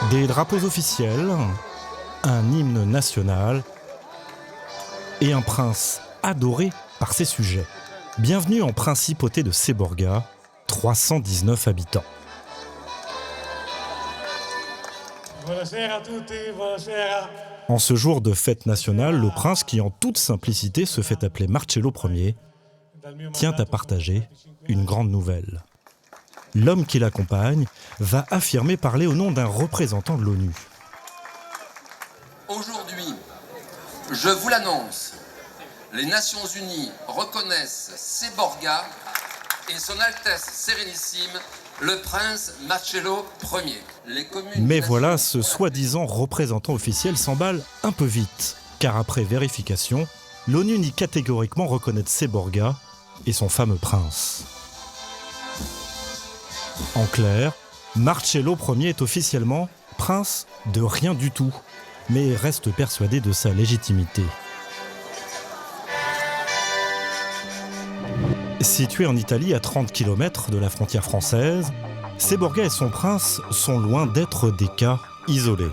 Des drapeaux officiels, un hymne national et un prince adoré par ses sujets. Bienvenue en principauté de Seborga, 319 habitants. En ce jour de fête nationale, le prince, qui en toute simplicité se fait appeler Marcello Ier, tient à partager une grande nouvelle. L'homme qui l'accompagne va affirmer parler au nom d'un représentant de l'ONU. Aujourd'hui, je vous l'annonce, les Nations Unies reconnaissent Seborga et son Altesse Sérénissime, le prince Marcello Ier. Mais voilà, ce soi-disant représentant officiel s'emballe un peu vite, car après vérification, l'ONU nie catégoriquement reconnaître Seborga et son fameux prince. En clair, Marcello Ier est officiellement prince de rien du tout, mais reste persuadé de sa légitimité. Situé en Italie à 30 km de la frontière française, Seborga et son prince sont loin d'être des cas isolés.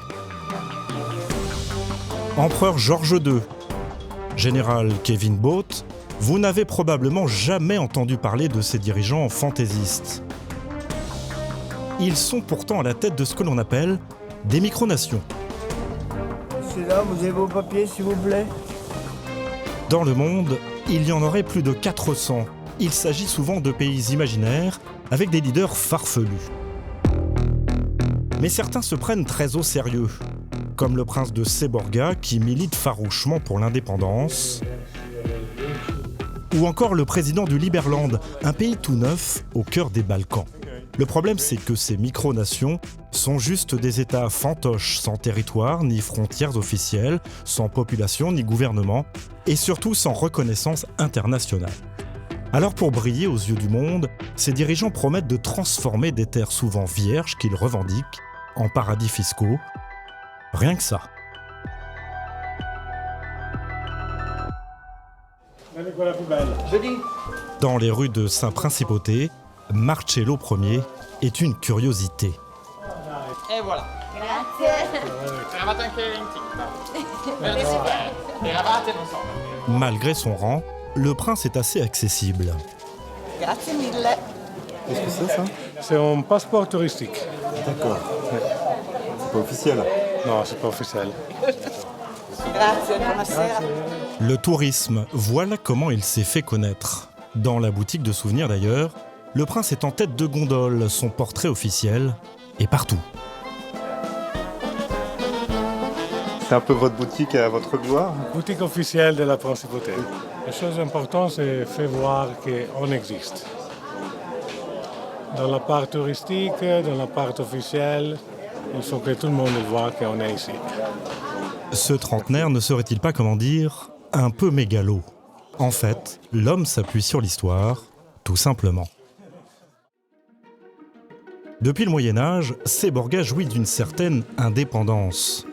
Empereur Georges II, général Kevin Both, vous n'avez probablement jamais entendu parler de ces dirigeants fantaisistes. Ils sont pourtant à la tête de ce que l'on appelle des micronations. C'est là, vous avez vos papiers, s'il vous plaît. Dans le monde, il y en aurait plus de 400. Il s'agit souvent de pays imaginaires avec des leaders farfelus. Mais certains se prennent très au sérieux, comme le prince de Seborga qui milite farouchement pour l'indépendance, ou encore le président du Liberland, un pays tout neuf au cœur des Balkans. Le problème, c'est que ces micronations sont juste des États fantoches, sans territoire ni frontières officielles, sans population ni gouvernement, et surtout sans reconnaissance internationale. Alors pour briller aux yeux du monde, ces dirigeants promettent de transformer des terres souvent vierges qu'ils revendiquent en paradis fiscaux. Rien que ça. Dans les rues de Saint-Principauté, Marcello Ier est une curiosité. Et voilà. Malgré son rang, le prince est assez accessible. Grazie mille. Qu'est-ce que c'est ça? C'est un passeport touristique. D'accord. C'est pas officiel. Non, c'est pas officiel. Grazie, buonasera. Le tourisme, voilà comment il s'est fait connaître. Dans la boutique de souvenirs d'ailleurs, le prince est en tête de gondole, son portrait officiel est partout. C'est un peu votre boutique à votre gloire. Boutique officielle de la principauté. La chose importante, c'est faire voir qu'on existe. Dans la part touristique, dans la part officielle, il faut que tout le monde voit qu'on est ici. Ce trentenaire ne serait-il pas, comment dire, un peu mégalo? En fait, l'homme s'appuie sur l'histoire, tout simplement. Depuis le Moyen-Âge, Seborga jouit d'une certaine indépendance.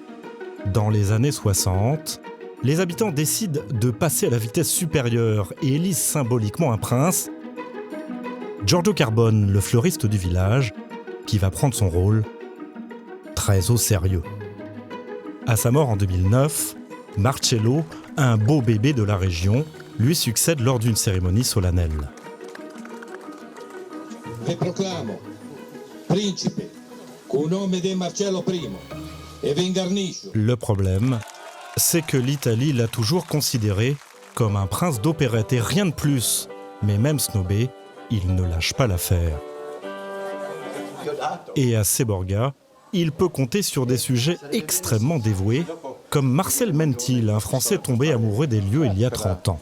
Dans les années 60, les habitants décident de passer à la vitesse supérieure et élisent symboliquement un prince, Giorgio Carbone, le fleuriste du village, qui va prendre son rôle très au sérieux. À sa mort en 2009, Marcello, un beau bébé de la région, lui succède lors d'une cérémonie solennelle. Vi proclamo principe con nome di Marcello I e vi ingarnisco. Le problème, c'est que l'Italie l'a toujours considéré comme un prince d'opérette et rien de plus. Mais même snobé, il ne lâche pas l'affaire. Et à Seborga, il peut compter sur des sujets extrêmement dévoués, comme Marcel Mentil, un Français tombé amoureux des lieux il y a 30 ans.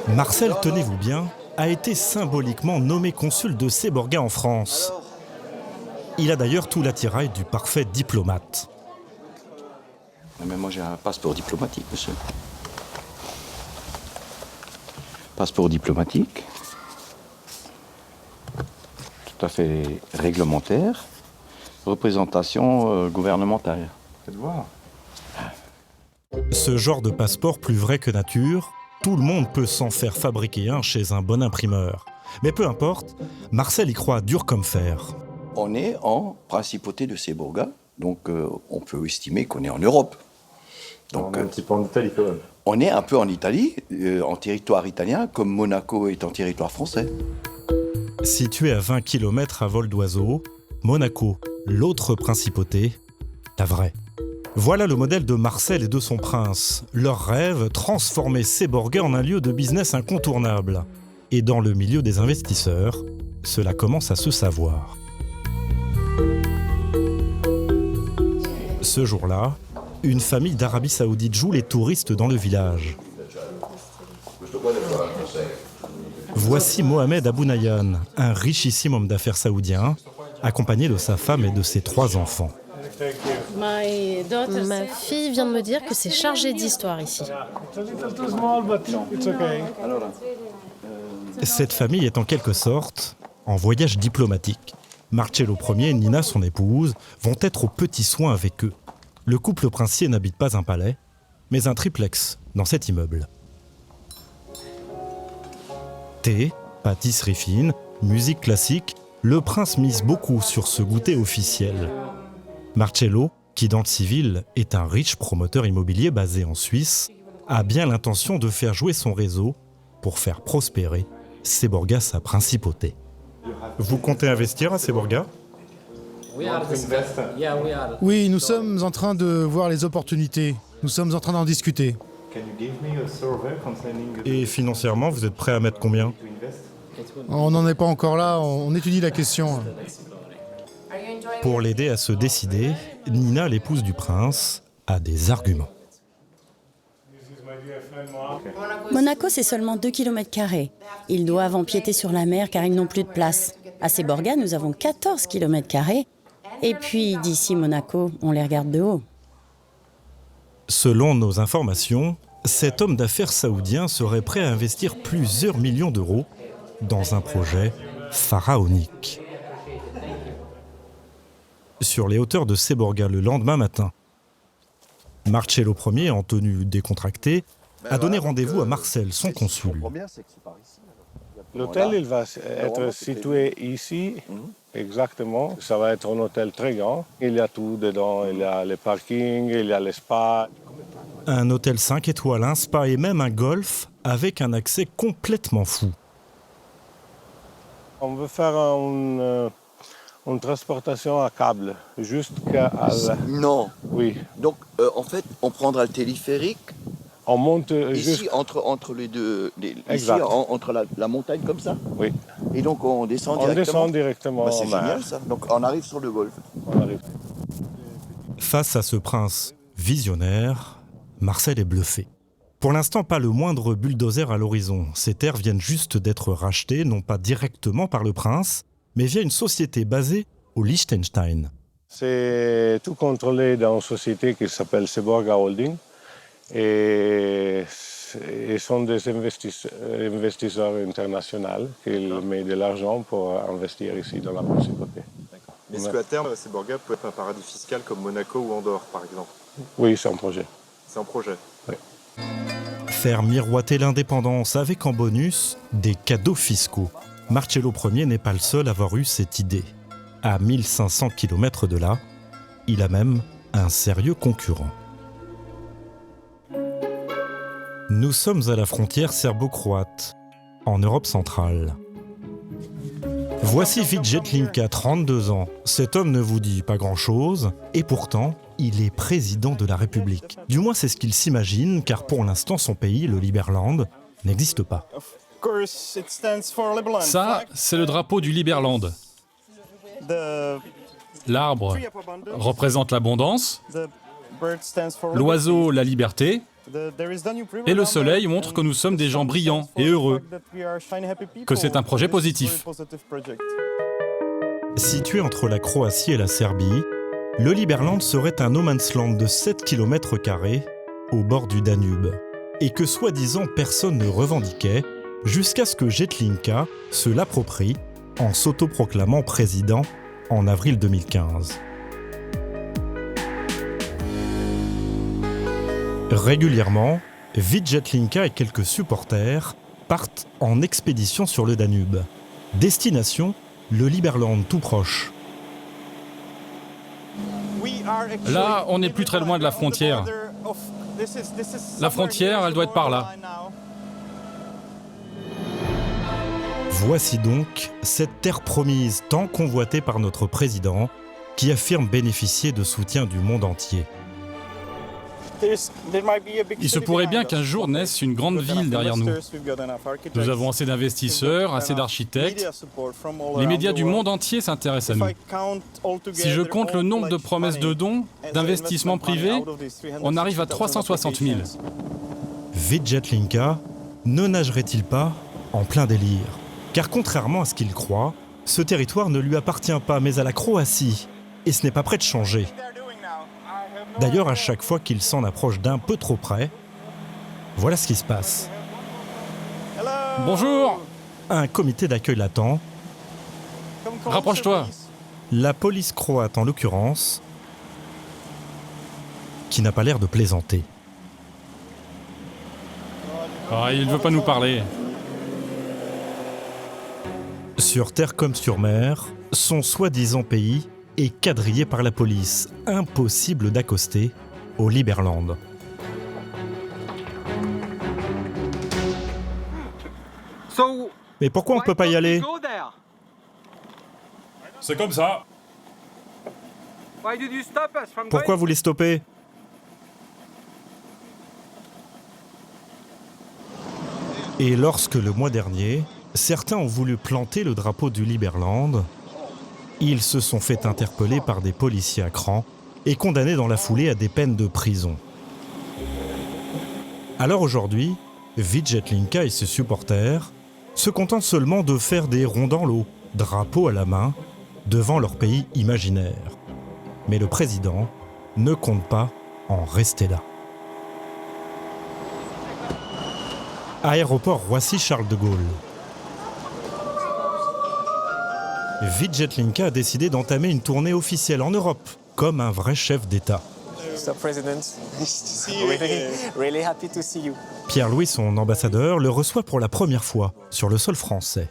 Marcel, tenez-vous bien, a été symboliquement nommé consul de Seborga en France. Il a d'ailleurs tout l'attirail du parfait diplomate. Mais moi j'ai un passeport diplomatique, monsieur. Passeport diplomatique, tout à fait réglementaire, représentation gouvernementale. Faites voir. Ce genre de passeport plus vrai que nature, tout le monde peut s'en faire fabriquer un chez un bon imprimeur. Mais peu importe, Marcel y croit dur comme fer. On est en principauté de Seborga, donc on peut estimer qu'on est en Europe. Donc, on est un petit peu en Italie quand même. On est un peu en Italie, en territoire italien, comme Monaco est en territoire français. Situé à 20 km à vol d'oiseau, Monaco, l'autre principauté, la vraie. Voilà le modèle de Marcel et de son prince. Leur rêve, transformer Seborga en un lieu de business incontournable. Et dans le milieu des investisseurs, cela commence à se savoir. Ce jour-là, une famille d'Arabie Saoudite joue les touristes dans le village. Voici Mohamed Abounayan, un richissime homme d'affaires saoudien, accompagné de sa femme et de ses 3 enfants. Ma fille vient de me dire que c'est chargé d'histoire ici. Cette famille est en quelque sorte en voyage diplomatique. Marcello Ier et Nina, son épouse, vont être aux petits soins avec eux. Le couple princier n'habite pas un palais, mais un triplex dans cet immeuble. Thé, pâtisserie fine, musique classique, le prince mise beaucoup sur ce goûter officiel. Marcello, qui dans le civil est un riche promoteur immobilier basé en Suisse, a bien l'intention de faire jouer son réseau pour faire prospérer Seborga, sa principauté. Vous comptez investir à Seborga ? Oui, nous sommes en train de voir les opportunités. Nous sommes en train d'en discuter. Et financièrement, vous êtes prêt à mettre combien ? On n'en est pas encore là, on étudie la question. Pour l'aider à se décider, Nina, l'épouse du prince, a des arguments. Monaco, c'est seulement 2 km². Ils doivent empiéter sur la mer car ils n'ont plus de place. À Seborga, nous avons 14 km². Et puis, d'ici Monaco, on les regarde de haut. Selon nos informations, cet homme d'affaires saoudien serait prêt à investir plusieurs millions d'euros dans un projet pharaonique. Sur les hauteurs de Seborga le lendemain matin, Marcello Ier, en tenue décontractée, a donné rendez-vous à Marcel, son consul. L'hôtel, il va être situé ici, exactement. Ça va être un hôtel très grand. Il y a tout dedans. Il y a les parkings, il y a les spas. Un hôtel 5 étoiles, un spa et même un golf avec un accès complètement fou. On veut faire une transportation à câble, jusqu'à... Non. Oui. Donc, en fait, on prendra le téléphérique. On monte ici, entre les deux... ici, entre la montagne, comme ça. Oui. Et donc, on descend directement. On descend directement. C'est génial, ça. Donc, on arrive sur le golfe. Face à ce prince visionnaire, Marcel est bluffé. Pour l'instant, pas le moindre bulldozer à l'horizon. Ces terres viennent juste d'être rachetées, non pas directement par le prince, mais via une société basée au Liechtenstein. C'est tout contrôlé dans une société qui s'appelle Seborga Holding. Et ils sont des investisseurs internationaux qui mettent de l'argent pour investir ici dans la principauté. Est-ce qu'à terme, Seborga peut être un paradis fiscal comme Monaco ou Andorre, par exemple ? Oui, c'est un projet. C'est un projet. Oui. Faire miroiter l'indépendance avec en bonus des cadeaux fiscaux. Marcello Ier n'est pas le seul à avoir eu cette idée. À 1500 km de là, il a même un sérieux concurrent. Nous sommes à la frontière serbo-croate, en Europe centrale. Voici Vidjet Linka, 32 ans. Cet homme ne vous dit pas grand-chose, et pourtant, il est président de la République. Du moins, c'est ce qu'il s'imagine, car pour l'instant, son pays, le Liberland, n'existe pas. Ça, c'est le drapeau du Liberland. L'arbre représente l'abondance, l'oiseau la liberté, et le soleil montre que nous sommes des gens brillants et heureux, que c'est un projet positif. Situé entre la Croatie et la Serbie, le Liberland serait un no man's land de 7 km² au bord du Danube, et que soi-disant personne ne revendiquait, jusqu'à ce que Jetlinka se l'approprie en s'autoproclamant président en avril 2015. Régulièrement, Vidjet Linka et quelques supporters partent en expédition sur le Danube. Destination, le Liberland tout proche, Là, on n'est plus très loin de la frontière. La frontière, elle doit être par là. Voici donc cette terre promise tant convoitée par notre président, qui affirme bénéficier de soutien du monde entier. Il se pourrait bien qu'un jour naisse une grande ville derrière nous. Nous avons assez d'investisseurs, assez d'architectes. Les médias du monde entier s'intéressent à nous. Si je compte le nombre de promesses de dons, d'investissements privés, on arrive à 360 000. Vijay ne nagerait-il pas en plein délire? Car contrairement à ce qu'il croit, ce territoire ne lui appartient pas, mais à la Croatie. Et ce n'est pas prêt de changer. D'ailleurs, à chaque fois qu'il s'en approche d'un peu trop près, voilà ce qui se passe. Bonjour! Un comité d'accueil l'attend. Rapproche-toi. La police croate, en l'occurrence, qui n'a pas l'air de plaisanter. Ah, il ne veut pas nous parler. Sur terre comme sur mer, son soi-disant pays est quadrillé par la police. Impossible d'accoster au Liberland. Mais pourquoi on ne peut pas y aller? C'est comme ça. Pourquoi vous les stoppez? Et lorsque le mois dernier, certains ont voulu planter le drapeau du Liberland, ils se sont fait interpeller par des policiers à cran et condamnés dans la foulée à des peines de prison. Alors aujourd'hui, Vijay et ses supporters se contentent seulement de faire des ronds dans l'eau, drapeau à la main, devant leur pays imaginaire. Mais le président ne compte pas en rester là. Aéroport Roissy-Charles de Gaulle. Vijay a décidé d'entamer une tournée officielle en Europe, comme un vrai chef d'État. Pierre-Louis, son ambassadeur, le reçoit pour la première fois sur le sol français.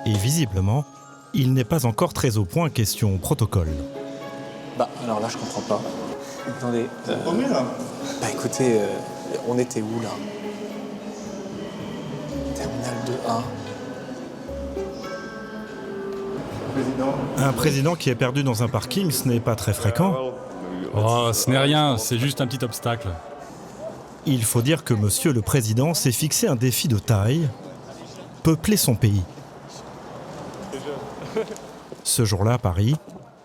Et visiblement, il n'est pas encore très au point question protocole. Bah, alors là, je comprends pas. Attendez. Bah, écoutez, on était où là? Terminal 2A. Un président qui est perdu dans un parking, ce n'est pas très fréquent. Oh, ce n'est rien, c'est juste un petit obstacle. Il faut dire que monsieur le président s'est fixé un défi de taille, peupler son pays. Ce jour-là, à Paris,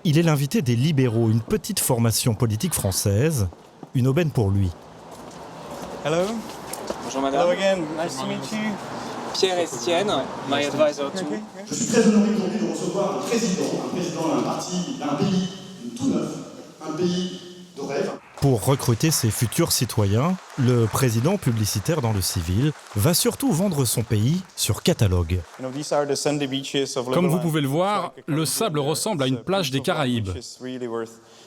il est l'invité des libéraux, une petite formation politique française, une aubaine pour lui. Hello. Bonjour madame. Hello again, nice to meet you. Pierre Estienne, my advisor too. Je suis très honoré aujourd'hui de recevoir un président d'un parti, d'un pays tout neuf, un pays de rêve. Pour recruter ses futurs citoyens, le président publicitaire dans le civil va surtout vendre son pays sur catalogue. Comme vous pouvez le voir, le sable ressemble à une plage des Caraïbes.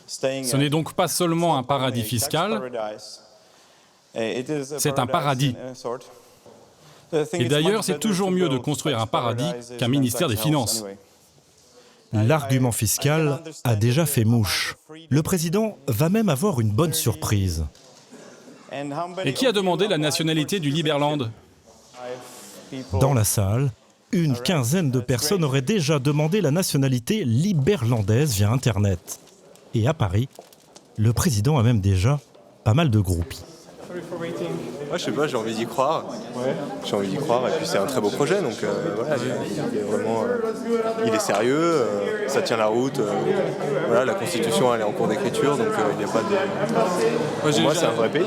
Ce n'est donc pas seulement un paradis fiscal, c'est un paradis. Et d'ailleurs, c'est toujours mieux de construire un paradis qu'un ministère des Finances. L'argument fiscal a déjà fait mouche. Le président va même avoir une bonne surprise. Et qui a demandé la nationalité du Liberland? Dans la salle, une quinzaine de personnes auraient déjà demandé la nationalité liberlandaise via Internet. Et à Paris, le président a même déjà pas mal de groupies. Ouais, je sais pas, j'ai envie d'y croire. Ouais. J'ai envie d'y croire, et puis c'est un très beau projet, donc voilà, il est vraiment, il est sérieux, ça tient la route. Voilà, la Constitution elle est en cours d'écriture, donc il n'y a pas de. Pour moi, c'est un vrai pays.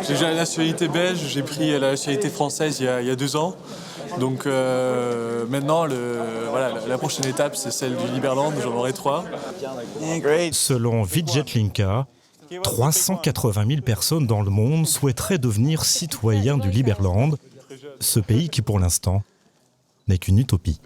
J'ai déjà la nationalité belge, j'ai pris la nationalité française il y a 2 ans. Donc maintenant, la prochaine étape, c'est celle du Liberland, j'en aurai 3. Selon Vijay 380 000 personnes dans le monde souhaiteraient devenir citoyens du Liberland, ce pays qui pour l'instant n'est qu'une utopie.